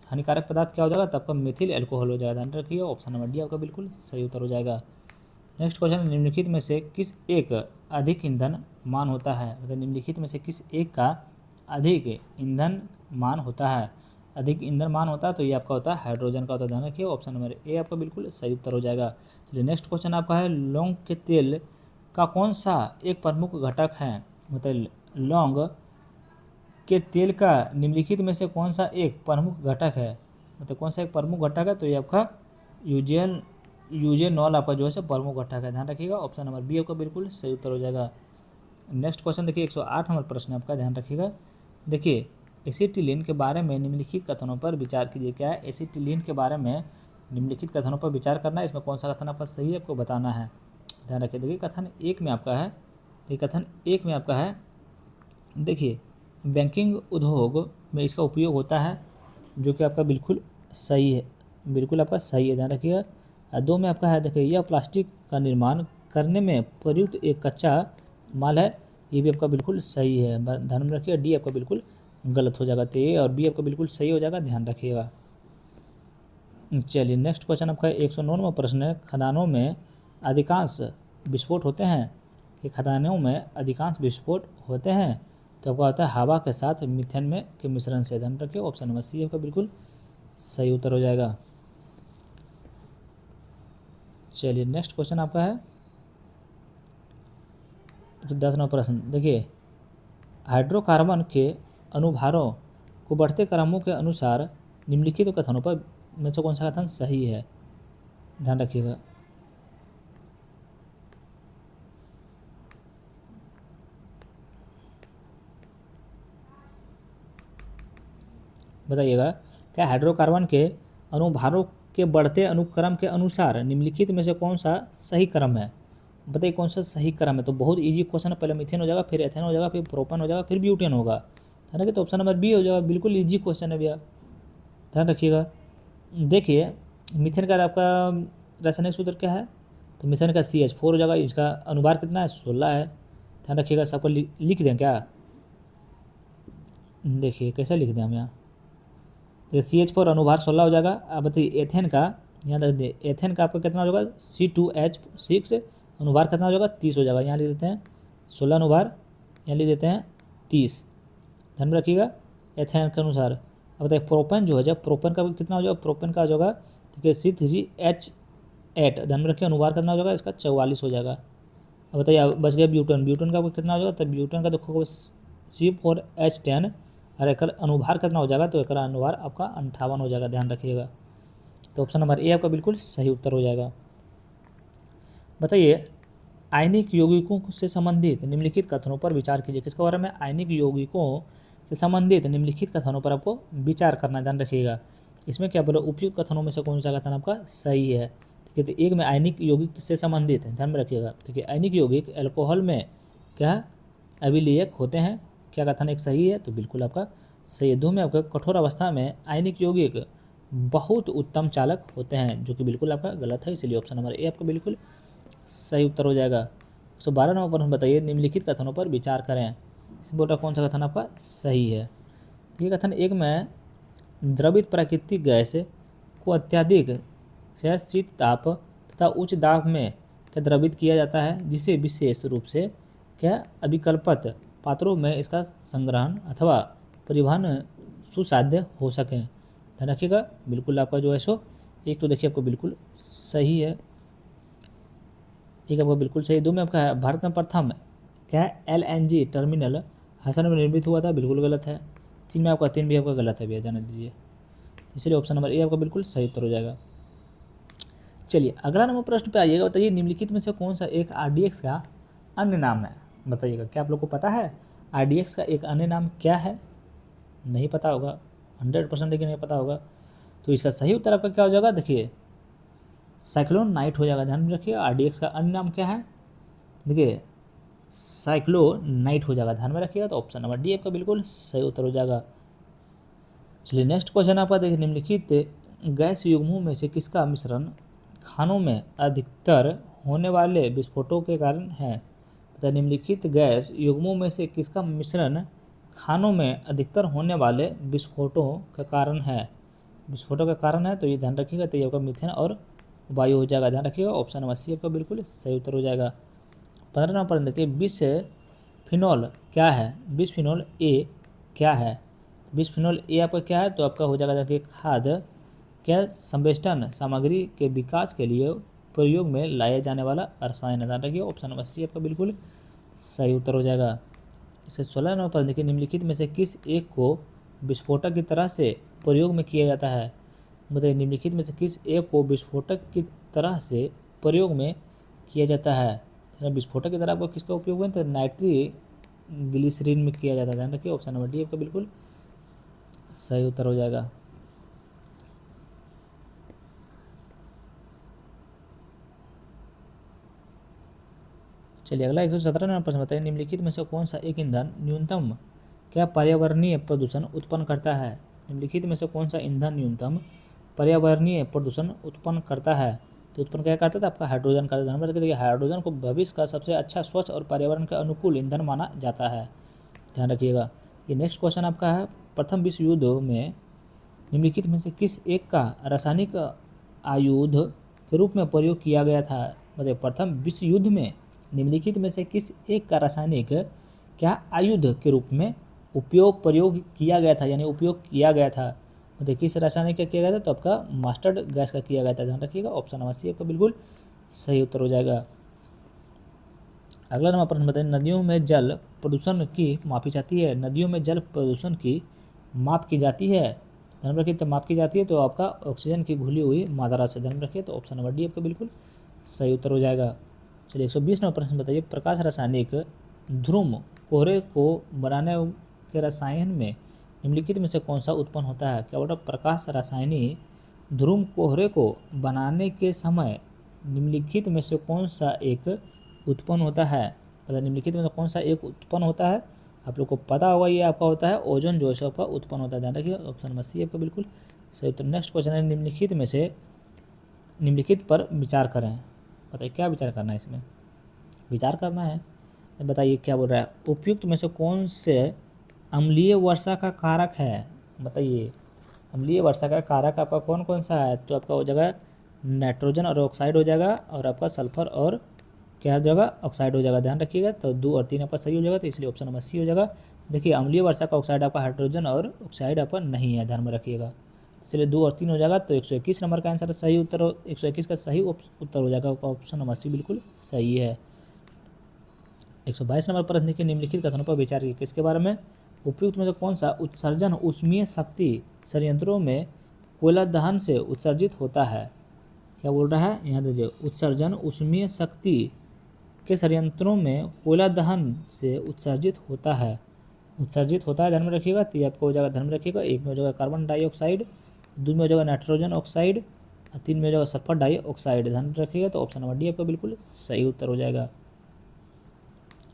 Speaker 1: हानिकारक पदार्थ क्या हो जाएगा, तब आपका मिथिल एल्कोहल हो जाएगा, ध्यान रखिए। ऑप्शन नंबर डी आपका बिल्कुल सही उत्तर हो जाएगा। नेक्स्ट क्वेश्चन, निम्नलिखित में से किस एक अधिक ईंधन मान होता है। मतलब निम्नलिखित में से किस एक का अधिक ईंधन मान होता है। अधिक ईंधन मान होता है तो ये आपका होता है हाइड्रोजन का होता है, ध्यान रखिए। ऑप्शन नंबर ए आपका बिल्कुल सही उत्तर हो जाएगा। चलिए नेक्स्ट क्वेश्चन आपका है, लौंग के तेल का कौन सा एक प्रमुख घटक है। मतलब लौंग के तेल का निम्नलिखित में से कौन सा एक प्रमुख घटक है, मतलब कौन सा एक प्रमुख घटक है, तो ये आपका यूजेनॉल आपका जो है प्रमुख घटक है, ध्यान रखिएगा। ऑप्शन नंबर बी आपका बिल्कुल सही उत्तर हो जाएगा। नेक्स्ट क्वेश्चन देखिए 108 नंबर प्रश्न आपका, ध्यान रखिएगा। देखिए एसिटिलीन के बारे में निम्नलिखित कथनों पर विचार कीजिए। क्या है? एसिटिलीन के बारे में निम्नलिखित कथनों पर विचार करना है। इसमें कौन सा कथन आपका सही है आपको बताना है, ध्यान रखिए। देखिए कथन एक में आपका है, देखिए कथन एक में आपका है, देखिए बैंकिंग उद्योग में इसका उपयोग होता है, जो कि आपका बिल्कुल सही है, बिल्कुल आपका सही है, ध्यान रखिएगा। दो में आपका है, देखिए यह प्लास्टिक का निर्माण करने में प्रयुक्त एक कच्चा माल है, ये भी आपका बिल्कुल सही है, ध्यान में रखिएगा। डी आपका बिल्कुल गलत हो जाएगा, तो ए और बी आपका बिल्कुल सही हो जाएगा, ध्यान रखिएगा। चलिए नेक्स्ट क्वेश्चन आपका 109वां प्रश्न है, खदानों में अधिकांश विस्फोट होते हैं, कि खदानों में अधिकांश विस्फोट होते हैं, तो आपका होता है हवा के साथ मीथेन में के मिश्रण से, ध्यान रखिए। ऑप्शन नंबर सी आपका बिल्कुल सही उत्तर हो जाएगा। चलिए नेक्स्ट क्वेश्चन आपका है तो 10वां प्रश्न, देखिए हाइड्रोकार्बन के अनुभारों को बढ़ते क्रमों के अनुसार निम्नलिखित कथनों पर में से कौन सा कथन सही है, ध्यान रखिएगा। बताइएगा, क्या हाइड्रोकार्बन के अनुभारों के बढ़ते अनुक्रम के अनुसार निम्नलिखित में से कौन सा सही क्रम है? बताइए कौन सा सही क्रम है। तो बहुत इजी क्वेश्चन है, पहले मीथेन हो जाएगा, फिर एथेन हो जाएगा, फिर प्रोपन हो जाएगा, फिर ब्यूटेन होगा, ध्यान रखिए। तो ऑप्शन नंबर बी हो जाएगा, बिल्कुल इजी क्वेश्चन है भैया, ध्यान रखिएगा। देखिए मीथेन का आपका रासायनिक सूत्र क्या है, तो मीथेन का CH4 हो जाएगा, इसका अनुभार कितना है 16 है, ध्यान रखिएगा। सबको लिख दें क्या, देखिए कैसे लिख दें हम यहाँ, तो CH4 अनुभार 16 हो जाएगा। अब बताइए एथेन का, यहाँ रख दे, एथेन का आपका कितना हो जाएगा C2H6 अनुभार कितना हो जाएगा 30 हो जाएगा, यहाँ लिख देते हैं 16 अनुभार, यहाँ लिख देते हैं 30, ध्यान में रखिएगा एथेन के अनुसार। अब बताइए प्रोपेन जो है, जब प्रोपेन का कितना हो जाएगा, प्रोपेन का हो जाएगा ठीक है C3H8, ध्यान में रखिए अनुभार कितना हो जाएगा इसका 44 हो जाएगा। अब बताइए अब बच गया ब्यूटन, ब्यूटन का कितना हो जाएगा, तो ब्यूटन का देखो C4H10 और एक अनुभार कितना हो जाएगा, तो एक अनुभार आपका 58 हो जाएगा, ध्यान रखिएगा। तो ऑप्शन नंबर ए आपका बिल्कुल सही उत्तर हो जाएगा। बताइए आयनिक यौगिकों से संबंधित निम्नलिखित कथनों पर विचार कीजिए। किसके बारे में, आयनिक यौगिकों से संबंधित निम्नलिखित कथनों पर आपको विचार करना, ध्यान रखिएगा। इसमें क्या बोला, उपयुक्त कथनों में से कौन सा कथन आपका सही है, ठीक है। तो एक में आयनिक यौगिक से संबंधित है, ध्यान में रखिएगा, ठीक है। आयनिक यौगिक एल्कोहल में क्या अभिलीयक होते हैं, क्या कथन एक सही है, तो बिल्कुल आपका सही है। दो में आपका कठोर अवस्था में आयनिक यौगिक बहुत उत्तम चालक होते हैं, जो कि बिल्कुल आपका गलत है, इसलिए ऑप्शन नंबर ए आपका बिल्कुल सही उत्तर हो जाएगा। 112 नंबर प्रश्न, बताइए निम्नलिखित कथनों पर विचार करें, इसमें बोल रहा कौन सा कथन आपका सही है। ठीक है, कथन एक में द्रवित प्राकृतिक गैस को अत्यधिक शीत ताप तथा उच्च दाब में क्या द्रवित किया जाता है, जिसे विशेष रूप से क्या अभिकल्पित पात्रों में इसका संग्रहण अथवा परिवहन सुसाध्य हो सके, ध्यान रखिएगा। बिल्कुल आपका जो है सो एक तो देखिए आपको बिल्कुल सही है, एक आपका बिल्कुल सही। दो में आपका है भारत में प्रथम क्या LNG टर्मिनल हसन में निर्मित हुआ था, बिल्कुल गलत है। तीन में आपका तीन भी आपका गलत है भैया, जाने दीजिए, इसलिए ऑप्शन नंबर ए आपका बिल्कुल सही उत्तर हो जाएगा। चलिए अगला नंबर प्रश्न पे आइएगा। बताइए निम्नलिखित में से कौन सा एक RDX का अन्य नाम है, बताइएगा। क्या आप लोग को पता है RDX का एक अन्य नाम क्या है? नहीं पता होगा 100%, लेकिन नहीं पता होगा, तो इसका सही उत्तर आपका क्या हो जाएगा, देखिए साइक्लोन नाइट हो जाएगा, ध्यान में रखिए। RDX का अन्य नाम क्या है, देखिए साइक्लोन नाइट हो जाएगा, ध्यान में रखिएगा। तो ऑप्शन नंबर डी आपका बिल्कुल सही उत्तर हो जाएगा। चलिए नेक्स्ट क्वेश्चन आपका देखिए, निम्नलिखित गैस युग्मों में से किसका मिश्रण खानों में अधिकतर होने वाले विस्फोटों के कारण है। तो निम्नलिखित गैस युग्मों में से किसका मिश्रण खानों में अधिकतर होने वाले विस्फोटों का कारण है, विस्फोटों का कारण है, तो ये ध्यान रखिएगा। तो ये आपका मीथेन और वायु हो जाएगा, ध्यान रखिएगा। ऑप्शन नंबर सी आपका बिल्कुल सही उत्तर हो जाएगा। 15 नंबर देखिए, बिस्फिनॉल क्या है, बिस्फिनॉल ए क्या है। बिस्फिनॉल ए आपका क्या है, तो आपका हो जाएगा देखिए खाद्य क्या संवेष्टन सामग्री के विकास के लिए प्रयोग में लाया जाने वाला रसायन, ध्यान रखिए। ऑप्शन नंबर सी आपका बिल्कुल सही उत्तर हो जाएगा। इसे 16 नंबर पर देखिए, निम्नलिखित में से किस एक को विस्फोटक की तरह से प्रयोग में किया जाता है। बताइए निम्नलिखित में से किस एक को विस्फोटक की तरह से प्रयोग में किया जाता है। विस्फोटक की तरह आपको किसका उपयोग हुआ तो नाइट्रोग्लिसरीन में किया जाता है। ध्यान रखिए ऑप्शन नंबर डी आपका बिल्कुल सही उत्तर हो जाएगा। चलिए अगला 117 नंबर प्रश्न बताइए, निम्नलिखित में से कौन सा एक ईंधन न्यूनतम क्या पर्यावरणीय प्रदूषण उत्पन्न करता है। निम्नलिखित में से कौन सा ईंधन न्यूनतम पर्यावरणीय प्रदूषण उत्पन्न करता है। तो उत्पन्न क्या करता था आपका हाइड्रोजन करता था। नंबर देखिए हाइड्रोजन को भविष्य का सबसे अच्छा स्वच्छ और पर्यावरण के अनुकूल ईंधन माना जाता है। ध्यान रखिएगा। ये नेक्स्ट क्वेश्चन आपका है, प्रथम विश्व युद्ध में निम्नलिखित में से किस एक का रासायनिक आयुध के रूप में प्रयोग किया गया था। मतलब प्रथम विश्व युद्ध में निम्नलिखित में से किस एक का रासायनिक क्या आयुध के रूप में प्रयोग किया गया था, यानी उपयोग किया गया था। मतलब किस रासायनिक का किया गया था तो आपका मस्टर्ड गैस का किया गया था। ध्यान रखिएगा ऑप्शन नंबर सी आपका बिल्कुल सही उत्तर हो जाएगा। अगला नंबर प्रश्न बताइए, नदियों में जल प्रदूषण की मापी जाती है। नदियों में जल प्रदूषण की माप की जाती है। ध्यान रखिए तो माप की जाती है तो आपका ऑक्सीजन की घुली हुई मात्रा से। ध्यान रखिए तो ऑप्शन नंबर डी आपका बिल्कुल सही उत्तर हो जाएगा। चलिए 120 नंबर प्रश्न बताइए, प्रकाश रासायनिक ध्रुव कोहरे को बनाने के रसायन में निम्नलिखित में से कौन सा उत्पन्न होता है। क्या बोल रहा है, प्रकाश रासायनिक ध्रुव कोहरे को बनाने के समय निम्नलिखित में से कौन सा एक उत्पन्न होता है। मतलब निम्नलिखित में से कौन सा एक उत्पन्न होता है, आप लोग को पता होगा, ये आपका होता है ओजोन जो है आपका उत्पन्न होता है। ध्यान रखिए ऑप्शन नंबर सी आपका बिल्कुल सही उत्तर। नेक्स्ट क्वेश्चन है, निम्नलिखित में से निम्नलिखित पर विचार करें। बताइए क्या विचार करना है, इसमें विचार करना है। बताइए क्या बोल रहा है, उपयुक्त में से कौन से अम्लीय वर्षा का कारक है। बताइए अम्लीय वर्षा का कारक आपका कौन कौन सा है। तो आपका हो जाएगा नाइट्रोजन और ऑक्साइड हो जाएगा, और आपका सल्फर और क्या हो जाएगा ऑक्साइड हो जाएगा। ध्यान रखिएगा तो 2 और 3 आपका सही हो जाएगा, तो इसलिए ऑप्शन नंबर सी हो जाएगा। देखिए अम्लीय वर्षा का ऑक्साइड आपका हाइड्रोजन और ऑक्साइड आपका नहीं है, ध्यान में रखिएगा। इसलिए 2 और 3 हो जाएगा, तो 121 नंबर का आंसर सही उत्तर 121 का सही उत्तर हो जाएगा, ऑप्शन नंबर सी बिल्कुल सही है। 122 नंबर प्रश्न देखिए, निम्नलिखित कथनों पर विचार कीजिए, किसके बारे में, उपयुक्त में से कौन सा उत्सर्जन ऊष्मीय शक्ति संयंत्रों में कोयला दहन से उत्सर्जित होता है। क्या बोल रहा है, यहाँ देखिए उत्सर्जन ऊष्मीय शक्ति के संयंत्रों में कोयला दहन से उत्सर्जित होता है। उत्सर्जित होता है, ध्यान में रखिएगा। तो ये आपको हो जाएगा, ध्यान में रखिएगा, एक में हो जाएगा कार्बन डाइऑक्साइड, 2 में हो जाएगा नाइट्रोजन ऑक्साइड, और 3 में हो जाएगा सल्फर डाइऑक्साइड। ध्यान में रखिएगा तो ऑप्शन नंबर डी आपका बिल्कुल सही उत्तर हो जाएगा।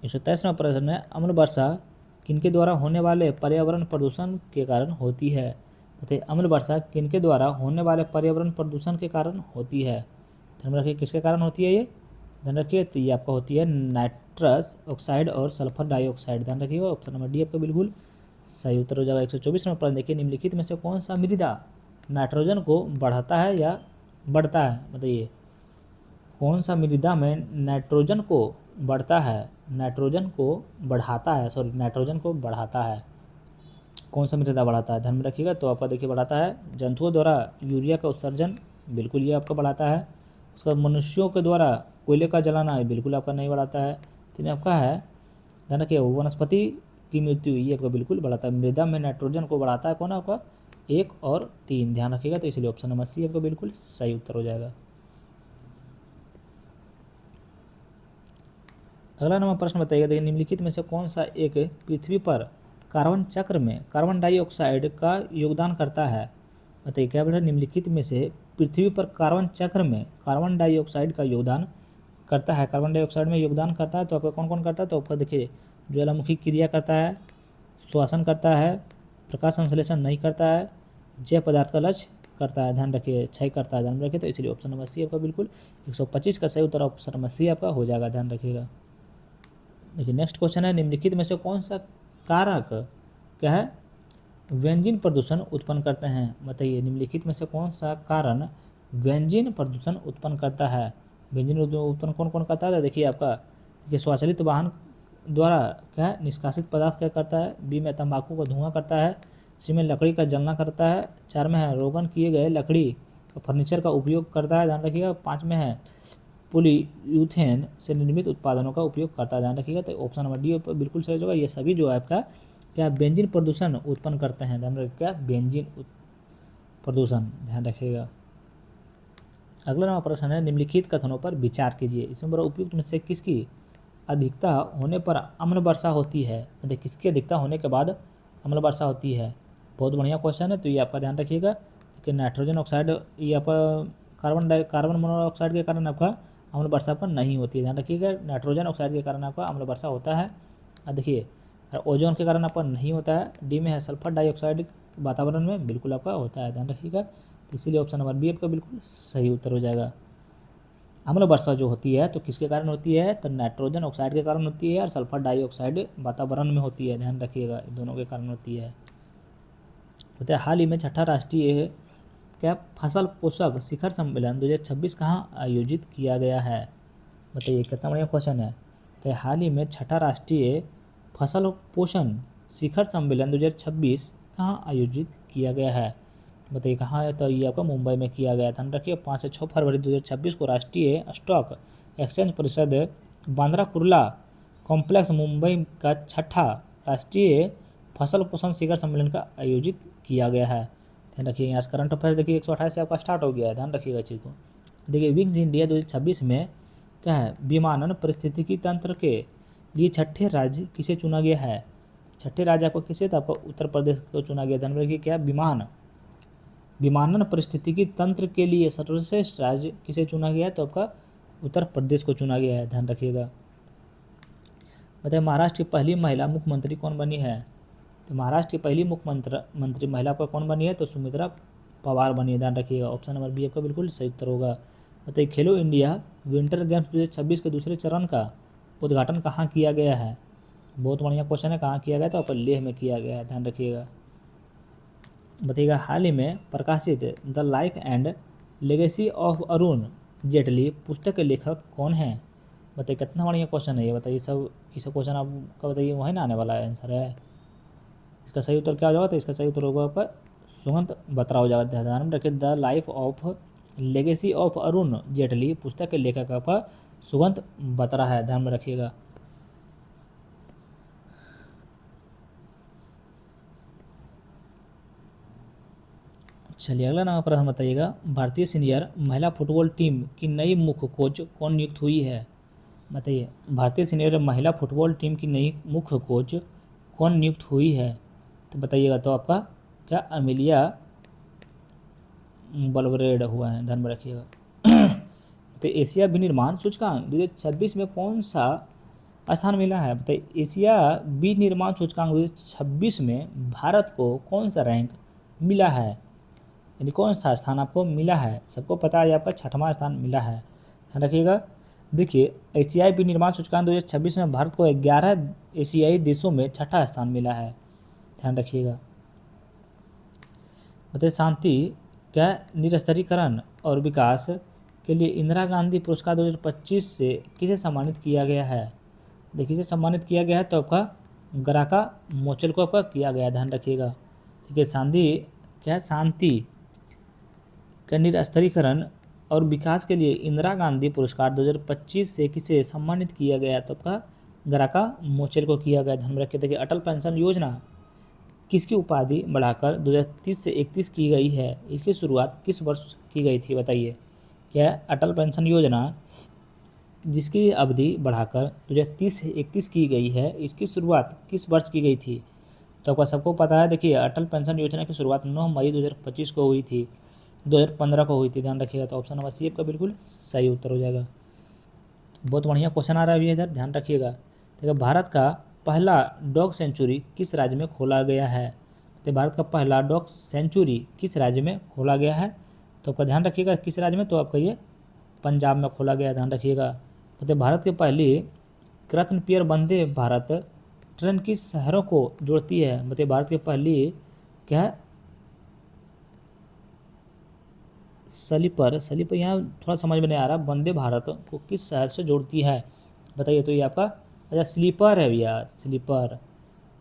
Speaker 1: 123वां प्रश्न है, अम्ल वर्षा किनके द्वारा होने वाले पर्यावरण प्रदूषण के कारण होती है। बताइए अम्ल वर्षा किनके द्वारा होने वाले पर्यावरण प्रदूषण के कारण होती है। ध्यान रखिए किसके कारण होती है ये, ध्यान रखिए तो ये आपका होती है नाइट्रस ऑक्साइड और सल्फर डाइऑक्साइड। ध्यान रखिएगा ऑप्शन नंबर डी आपका बिल्कुल सही उत्तर हो जाएगा। 124 नंबर प्रश्न देखिए, निम्नलिखित में से कौन सा मृदा नाइट्रोजन को बढ़ाता है या बढ़ता है। बताइए कौन सा मृदा में नाइट्रोजन को बढ़ता है, नाइट्रोजन को बढ़ाता है, सॉरी नाइट्रोजन को बढ़ाता है। कौन सा मृदा बढ़ाता है, ध्यान में रखिएगा। तो आपका देखिए बढ़ाता है जंतुओं द्वारा यूरिया का उत्सर्जन, बिल्कुल ये आपका बढ़ाता है। उसका मनुष्यों के द्वारा कोयले का जलाना, बिल्कुल आपका नहीं बढ़ाता है। तीन आपका है, ध्यान रखिए वनस्पति की मृत्यु, ये आपका बिल्कुल बढ़ाता है। मृदा में नाइट्रोजन को बढ़ाता है कौन, आपका 1 और 3। ध्यान रखिएगा तो इसलिए ऑप्शन नंबर सी आपका बिल्कुल सही उत्तर हो जाएगा। अगला नंबर प्रश्न बताइएगा, देखिए निम्नलिखित में से कौन सा एक पृथ्वी पर कार्बन चक्र में कार्बन डाइऑक्साइड का योगदान करता है। बताइए क्या बोल रहा है, निम्नलिखित में से पृथ्वी पर कार्बन चक्र में कार्बन डाइऑक्साइड का योगदान करता है। कार्बन डाइऑक्साइड में योगदान करता है तो आपका कौन कौन करता है, तो आपका देखिए ज्वालामुखी क्रिया करता है, श्वसन करता है, प्रकाश संश्लेषण नहीं करता है, जैव पदार्थ का लक्ष्य करता है। ध्यान रखिए क्षय करता है, ध्यान रखिए तो इसलिए ऑप्शन नंबर सी आपका बिल्कुल 125 का सही उत्तर ऑप्शन नंबर सी आपका हो जाएगा। ध्यान रखिएगा। देखिए नेक्स्ट क्वेश्चन है, निम्नलिखित में से कौन सा कारक क्या है व्यंजन प्रदूषण उत्पन्न करते हैं। बताइए निम्नलिखित में से कौन सा कारण व्यंजन प्रदूषण उत्पन्न करता है। व्यंजन उत्पन्न कौन कौन करता है, देखिए आपका देखिए स्वचालित वाहन द्वारा क्या है निष्कासित पदार्थ क्या करता है, बी में तंबाकू का धुआं करता है, सी में लकड़ी का जलना करता है, 4 में है रोगन किए गए लकड़ी का फर्नीचर का उपयोग करता है। ध्यान रखिएगा 5 में है पॉलीयूथेन से निर्मित उत्पादनों का उपयोग करता है। ध्यान रखिएगा तो ऑप्शन नंबर डी बिल्कुल सही होगा। ये सभी जो है आपका क्या बेंजीन प्रदूषण उत्पन्न करते हैं। ध्यान रखिएगा बेंजीन प्रदूषण, ध्यान रखिएगा। अगला नंबर प्रश्न है, निम्नलिखित कथनों पर विचार कीजिए। इसमें बड़ा उपयुक्त में से किसकी अधिकता होने पर अम्ल वर्षा होती है? मतलब किसकी अधिकता होने के बाद अम्ल वर्षा होती है? बहुत बढ़िया क्वेश्चन है, तो ये आपका ध्यान रखिएगा कि नाइट्रोजन ऑक्साइड, ये आपका कार्बन मोनोऑक्साइड के कारण आपका अम्ल वर्षा पर नहीं होती है। ध्यान रखिएगा, नाइट्रोजन ऑक्साइड के कारण आपका अम्ल वर्षा होता है। देखिए, ओजोन के कारण आपका नहीं होता है। डी में है सल्फर डाइऑक्साइड वातावरण में बिल्कुल आपका होता है, ध्यान रखिएगा। तो इसीलिए ऑप्शन नंबर बी आपका बिल्कुल सही उत्तर हो जाएगा। अम्ल वर्षा जो होती है तो किसके कारण होती है? तो नाइट्रोजन ऑक्साइड के कारण होती है और सल्फर डाइऑक्साइड वातावरण में होती है, ध्यान रखिएगा, दोनों के कारण होती है। बताइए, हाल ही में छठा राष्ट्रीय क्या फसल पोषक शिखर सम्मेलन 2026 कहाँ आयोजित किया गया है? बताइए, कितना बढ़िया क्वेश्चन है। तो हाल ही में छठा राष्ट्रीय फसल पोषण शिखर सम्मेलन 2026 कहाँ आयोजित किया गया है? बताइए कहाँ है? तो ये आपका मुंबई में किया गया। ध्यान रखिए, 5 से 6 फरवरी 2026 को राष्ट्रीय स्टॉक एक्सचेंज परिषद बांद्रा कुर्ला कॉम्प्लेक्स मुंबई का छठा राष्ट्रीय फसल पोषण शिखर सम्मेलन का आयोजित किया गया है। ध्यान रखिए, यहाँ से करंट अफेयर देखिए 128 से आपका स्टार्ट हो गया है, ध्यान रखिएगा चीज़ को। देखिए, विंग्स इंडिया 2026 में क्या है? विमानन पारिस्थितिकी तंत्र के लिए छठे राज्य किसे चुना गया है? छठे राज्य आपको किसे? तो आपको उत्तर प्रदेश को चुना गया। ध्यान रखिए, क्या विमानन पारिस्थितिकी तंत्र के लिए सर्वश्रेष्ठ राज्य किसे चुना गया है? तो आपका उत्तर प्रदेश को चुना गया है, ध्यान रखिएगा। बताइए, महाराष्ट्र की पहली महिला मुख्यमंत्री कौन बनी है? तो महाराष्ट्र की पहली मुख्यमंत्री महिला पर कौन बनी है? तो सुमित्रा पवार बनी है, ध्यान रखिएगा। ऑप्शन नंबर बी आपका बिल्कुल सही उत्तर होगा। बताइए, खेलो इंडिया विंटर गेम्स 2026 के दूसरे चरण का उद्घाटन कहाँ किया गया है? बहुत बढ़िया क्वेश्चन है, कहाँ किया गया? तो आपका लेह में किया गया है, ध्यान रखिएगा। बताइएगा, हाल ही में प्रकाशित the life and legacy of Arun Jaitley पुस्तक के लेखक कौन है? बताइए, कितना बढ़िया क्वेश्चन है ये। बताइए, ये सब क्वेश्चन आपका बताइए वही ना आने वाला है, आंसर है इसका। सही उत्तर क्या हो जाएगा? तो इसका सही उत्तर होगा आपका सुगंध बत्रा हो जाएगा। ध्यान में रखिए, the life of legacy of Arun Jaitley पुस्तक के लेखक आपका सुगंध बत्रा है, ध्यान में रखिएगा। चलिए, अगला नंबर प्रश्न बताइएगा, भारतीय सीनियर महिला फुटबॉल टीम की नई मुख्य कोच कौन नियुक्त हुई है? बताइए, भारतीय सीनियर महिला फुटबॉल टीम की नई मुख्य कोच कौन नियुक्त हुई है? तो बताइएगा, तो आपका क्या अमिलिया बलवरेड हुआ है, ध्यान में रखिएगा। तो एशिया विनिर्माण सूचकांक 2026 में कौन सा स्थान मिला है? बताइए, एशिया विनिर्माण सूचकांक 2026 में भारत को कौन सा रैंक मिला है, यानी कौन सा स्थान आपको मिला है? सबको पता है आपका छठवां स्थान मिला है, ध्यान रखिएगा। देखिए, एशियाई विनिर्माण सूचकांक 2026 में भारत को 11 एशियाई देशों में छठा स्थान मिला है, ध्यान रखिएगा। बताइए, शांति क्या निरस्त्रीकरण और विकास के लिए इंदिरा गांधी पुरस्कार 2025 से किसे सम्मानित किया गया है? देखिए, इसे सम्मानित किया गया है तो आपका ग्राका मोचल को आपका किया गया, ध्यान रखिएगा। ठीक है, शांति का निरस्त्रीकरण और विकास के लिए इंदिरा गांधी पुरस्कार 2025 से किसे सम्मानित किया गया? तो आपका ग्राका मोचल को किया गया, ध्यान रखिए। देखिए, अटल पेंशन योजना किसकी उपाधि बढ़ाकर 2030 से 31 की गई है? इसकी शुरुआत किस वर्ष की गई थी? बताइए, क्या अटल पेंशन योजना जिसकी अवधि बढ़ाकर 2030 से 31 की गई है, इसकी शुरुआत किस वर्ष की गई थी? तो आपका सबको पता है। देखिए, अटल पेंशन योजना की शुरुआत 9 मई 2025 को हुई थी, 2015 को हुई थी, ध्यान रखिएगा। तो ऑप्शन नंबर सी आपका बिल्कुल सही उत्तर हो जाएगा। बहुत बढ़िया क्वेश्चन आ रहा है अभी इधर, ध्यान रखिएगा। देखिए, भारत का पहला डॉग सेंचुरी किस राज्य में खोला गया है? तो भारत का पहला डॉग सेंचुरी किस राज्य में खोला गया है? तो आपका ध्यान रखिएगा किस राज्य में? तो आपका ये पंजाब में खोला गया, ध्यान रखिएगा। तो भारत की पहली कृत्न पियर वंदे भारत ट्रेन किस शहरों को जोड़ती है? मतलब भारत की पहली क्या है स्लीपर यहाँ थोड़ा समझ में नहीं आ रहा, वंदे भारत को किस शहर से जोड़ती है? बताइए, तो ये आपका अच्छा स्लीपर है भैया,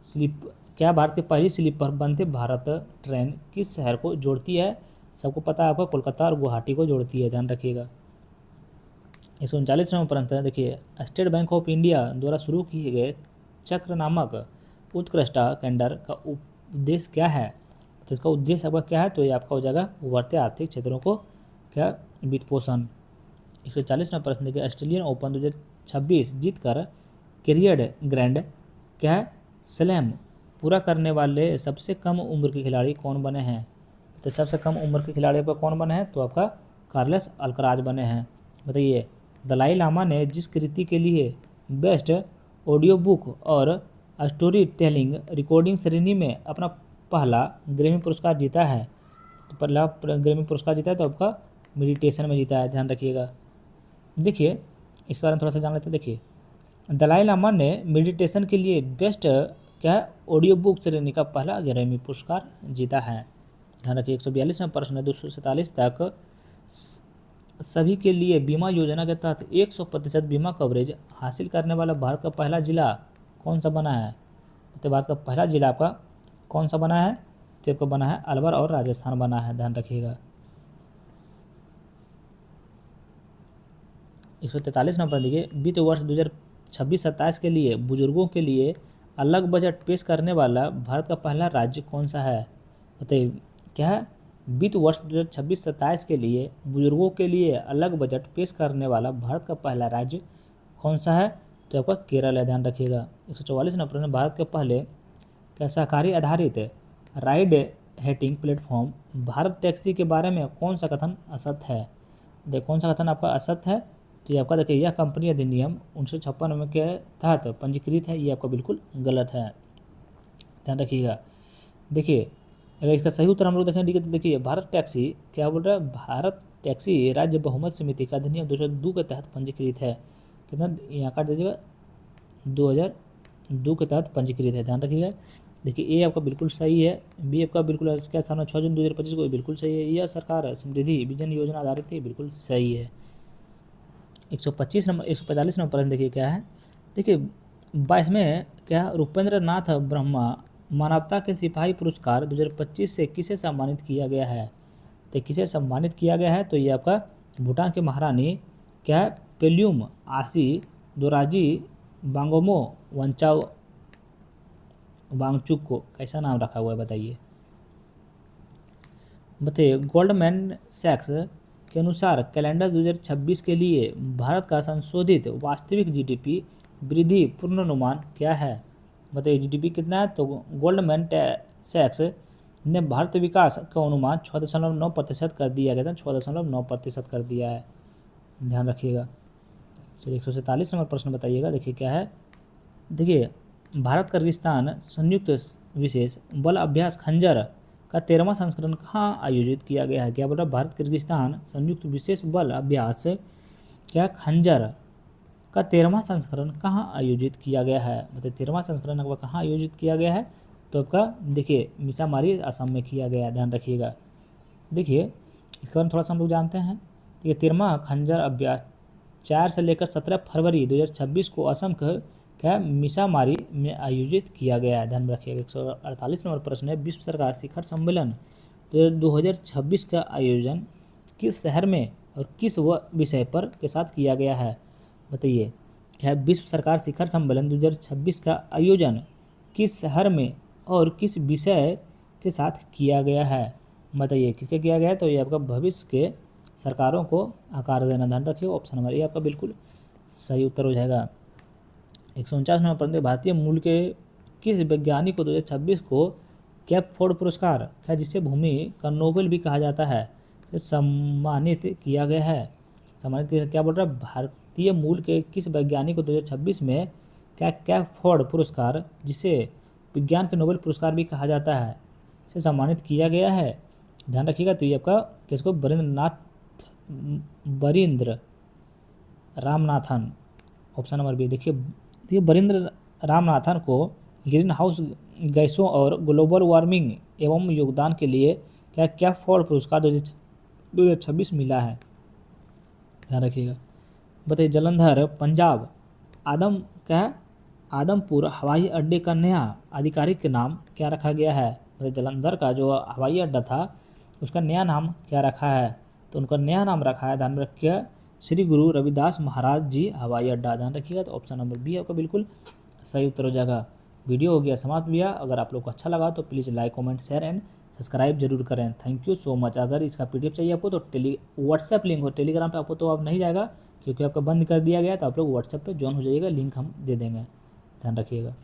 Speaker 1: स्लीप क्या भारत की पहली स्लीपर वंदे भारत ट्रेन किस शहर को जोड़ती है? सबको पता है आपका कोलकाता और गुवाहाटी को जोड़ती है, ध्यान रखिएगा। 139वां प्रश्न है, देखिए, स्टेट बैंक ऑफ इंडिया द्वारा शुरू किए गए चक्र नामक उत्कृष्टता टेंडर का उद्देश्य क्या है? तो इसका उद्देश्य आपका क्या है? तो ये आपका हो जाएगा उभरते आर्थिक क्षेत्रों को क्या वित्त पोषण। 140वां प्रश्न देखिए, ऑस्ट्रेलियन ओपन 2026 जीतकर कैरियर ग्रैंड क्या है स्लैम पूरा करने वाले सबसे कम उम्र के खिलाड़ी कौन बने हैं। तो सबसे कम उम्र के खिलाड़ी पर कौन बने हैं, तो आपका कार्लोस अल्कराज बने हैं। बताइए, दलाई लामा ने जिस कृति के लिए बेस्ट ऑडियो बुक और स्टोरी टेलिंग रिकॉर्डिंग श्रेणी में अपना पहला ग्रैमी पुरस्कार जीता है, तो पहला ग्रैमी पुरस्कार जीता है तो आपका मेडिटेशन में जीता है, ध्यान रखिएगा। देखिए इसके बारे में थोड़ा सा जान लेते हैं। देखिए, दलाई लामा ने मेडिटेशन के लिए बेस्ट क्या है ऑडियो बुक श्रेणी का पहला ग्रैमी पुरस्कार जीता है, ध्यान रखिए। 142वां प्रश्न है, 247 तक सभी के लिए बीमा योजना के तहत 100% बीमा कवरेज हासिल करने वाला भारत का पहला जिला कौन सा बना है। तो भारत का पहला जिला आपका कौन सा बना है, तो आपका बना है अलवर और राजस्थान बना है, ध्यान रखिएगा। 143 नंबर देखिए, वित्त वर्ष 2026-27 के लिए बुजुर्गों के लिए अलग बजट पेश करने वाला भारत का पहला राज्य कौन सा है। बताइए, क्या है वित्त वर्ष 2026-27 के लिए बुजुर्गों के लिए अलग बजट पेश करने वाला भारत का पहला राज्य कौन सा है, तो आपका केरल है, ध्यान रखिएगा। 144 नंबर में, भारत के पहले क्या सहकारी आधारित ride hating platform Bharat taxi के बारे में कौन सा कथन असत्य है। देखिए कौन सा कथन आपका असत्य है, तो ये आपका देखिए, यह कंपनी अधिनियम 1956 में के तहत पंजीकृत है, ये आपका बिल्कुल गलत है, ध्यान रखिएगा। देखिए अगर इसका सही उत्तर हम लोग देखेंगे, तो देखिए भारत टैक्सी क्या बोल रहा है, भारत टैक्सी राज्य बहुमत समिति का अधिनियम 2002 के तहत पंजीकृत है, कितना यहाँ काट दीजिएगा, 2002 के तहत पंजीकृत है, ध्यान रखिएगा। देखिए ए आपका बिल्कुल सही है, बी आपका बिल्कुल इसका स्थान 6 जून 2025 को बिल्कुल सही है, यह सरकार समृद्धि विजन योजना आधारित है, बिल्कुल सही है। 145 नंबर 145 नंबर प्रश्न देखिए क्या है। देखिए 22वें क्या रूपेंद्र नाथ ब्रह्मा मानवता के सिपाही पुरस्कार 2025 से किसे सम्मानित किया गया है। तो किसे सम्मानित किया गया है, तो ये आपका भूटान के महारानी क्या है पेल्यूम आसी दोराजी बांगोमो वंचाओ वांगचुक को कैसा नाम रखा हुआ है, बताइए। गोल्डमैन सैक्स के अनुसार कैलेंडर 2026 के लिए भारत का संशोधित वास्तविक जीडीपी वृद्धि पूर्वानुमान क्या है। बताइए जीडीपी कितना है, तो गोल्डमैन सैक्स ने भारत विकास का अनुमान 6.9% कर दिया गया था, 6.9% कर दिया है, ध्यान रखिएगा। चलिए 147 नंबर प्रश्न बताइएगा, देखिए क्या है। देखिए भारत किर्गिस्तान संयुक्त विशेष बल अभ्यास खंजर का 13वां संस्करण कहाँ आयोजित किया गया है। क्या बोल रहा है, भारत किर्गिस्तान संयुक्त विशेष बल अभ्यास क्या खंजर का 13वां संस्करण कहाँ आयोजित किया गया है। मतलब 13वां संस्करण आपका कहाँ आयोजित किया गया है, तो आपका देखिए मिसामारी असम में किया गया है, ध्यान रखिएगा। देखिए इसके बारे में थोड़ा सा हम लोग जानते हैं। देखिए 13वां खंजर अभ्यास 4 से लेकर 17 फरवरी 2026 को असम के क्या मिसामारी में आयोजित किया गया है, ध्यान रखिएगा। 148 नंबर प्रश्न है, विश्व सरकार शिखर सम्मेलन 2026 का आयोजन किस शहर में और किस विषय पर के साथ किया गया है। बताइए क्या विश्व सरकार शिखर सम्मेलन 2026 का आयोजन किस शहर में और किस विषय के साथ किया गया है। बताइए किसके किया गया है, तो ये आपका भविष्य के सरकारों को आकार देना, ध्यान रखिए। ऑप्शन नंबर ए आपका बिल्कुल सही उत्तर हो जाएगा। 149 नंबर प्रश्न, भारतीय मूल के किस वैज्ञानिक को 2026 को कैपफोर्ड पुरस्कार है जिसे भूमि का नोबेल भी कहा जाता है से सम्मानित किया गया है। सम्मानित किया, क्या बोल रहा है, भारतीय मूल के किस वैज्ञानिक को 2026 में क्या कैपफोर्ड पुरस्कार जिसे विज्ञान के नोबेल पुरस्कार भी कहा जाता है से सम्मानित किया गया है, ध्यान रखिएगा। तो ये आपका किसको Barindra Ramanathan, option number B. देखिए बरिंद्र रामनाथन को ग्रीन हाउस गैसों और ग्लोबल वार्मिंग एवं योगदान के लिए क्या कैपफोर्ड पुरस्कार 2026 मिला है, ध्यान रखिएगा। बताइए जलंधर पंजाब आदमपुर हवाई अड्डे का नया आधिकारिक नाम क्या रखा गया है। मतलब जलंधर का जो हवाई अड्डा था उसका नया नाम क्या रखा है, तो उनका नया नाम रखा है, ध्यान रखिएगा, श्री गुरु रविदास महाराज जी हवाई अड्डा, ध्यान रखिएगा। तो ऑप्शन नंबर बी आपका बिल्कुल सही उत्तर हो जाएगा। वीडियो हो गया समाप्त भैया। अगर आप लोग को अच्छा लगा तो please like comment share and subscribe जरूर करें। Thank you so much. अगर इसका PDF चाहिए आपको तो व्हाट्सएप लिंक हो, टेलीग्राम पे आपको तो अब नहीं जाएगा क्योंकि आपका बंद कर दिया गया, तो आप लोग व्हाट्सएप पे ज्वाइन हो जाइएगा, लिंक हम दे देंगे। ध्यान रखिएगा।